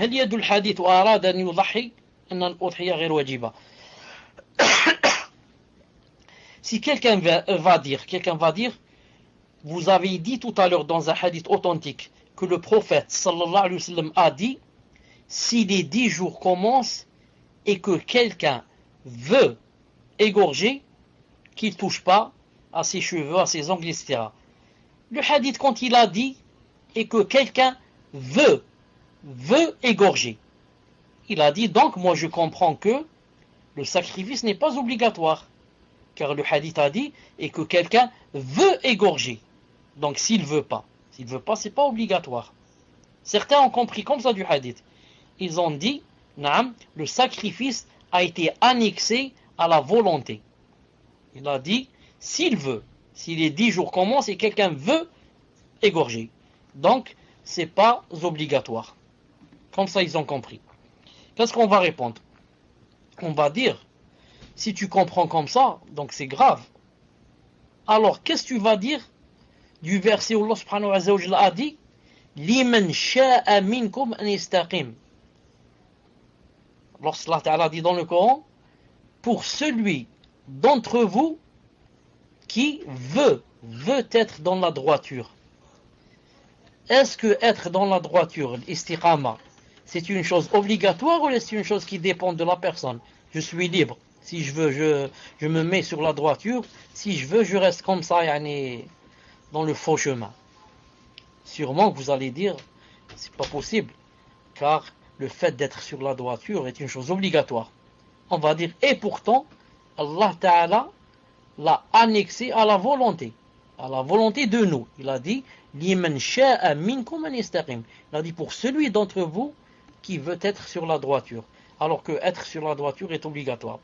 هل يد الحديث وأراد أن يضحي أن الأضحية غير واجبة. Si quelqu'un va dire, vous avez dit tout à l'heure dans un hadith authentique que le prophète sallallahu alayhi wa sallam a dit, si les 10 jours commencent et que quelqu'un veut égorger, qu'il ne touche pas à ses cheveux, à ses ongles, etc. Le hadith, quand il a dit, et que quelqu'un veut égorger, il a dit, donc moi je comprends que le sacrifice n'est pas obligatoire. Car le hadith a dit, et que quelqu'un veut égorger. Donc s'il ne veut pas, c'est pas obligatoire. Certains ont compris comme ça du hadith. Ils ont dit, naam, le sacrifice a été annexé à la volonté. Il a dit, s'il veut, si les 10 jours commencent et quelqu'un veut égorger. Donc, c'est pas obligatoire. Comme ça, ils ont compris. Qu'est-ce qu'on va répondre? On va dire, si tu comprends comme ça, donc c'est grave. Alors, qu'est-ce que tu vas dire du verset où Allah subhanahu wa ta'ala a dit, liman sha'a minkum an yastaqim. Lorsqu'Allah Ta'ala dit dans le Coran, pour celui d'entre vous qui veut être dans la droiture. Est-ce que être dans la droiture, l'istiqama, c'est une chose obligatoire ou c'est une chose qui dépend de la personne? Je suis libre. Si je veux, je me mets sur la droiture. Si je veux, je reste comme ça, dans le faux chemin. Sûrement que vous allez dire, c'est pas possible, car le fait d'être sur la droiture est une chose obligatoire. On va dire, et pourtant, Allah Ta'ala l'a annexé à la volonté de nous. Il a dit, liman sha'a minkum an yastaqim. Il a dit, pour celui d'entre vous qui veut être sur la droiture, alors que être sur la droiture est obligatoire.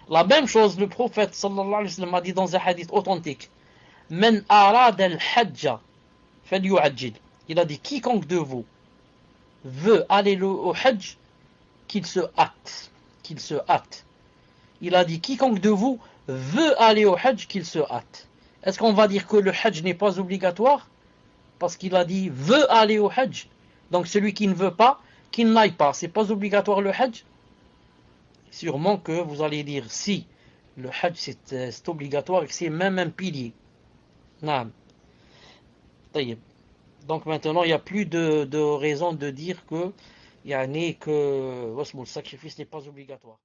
La même chose, le prophète sallallahu alayhi wa sallam a dit dans un hadith authentique, man arada al-hajja falyu'ajjil. Il a dit, quiconque de vous veut aller au hajj, qu'il se hâte. Il a dit, quiconque de vous veut aller au hajj, qu'il se hâte. Est-ce qu'on va dire que le hajj n'est pas obligatoire? Parce qu'il a dit, veut aller au hajj. Donc celui qui ne veut pas, qu'il n'aille pas. C'est pas obligatoire le hajj? Sûrement que vous allez dire, si le hajj c'est obligatoire et que c'est même un pilier. Naam. Taïeb. Donc maintenant, il n'y a plus de raison de dire que le sacrifice n'est pas obligatoire.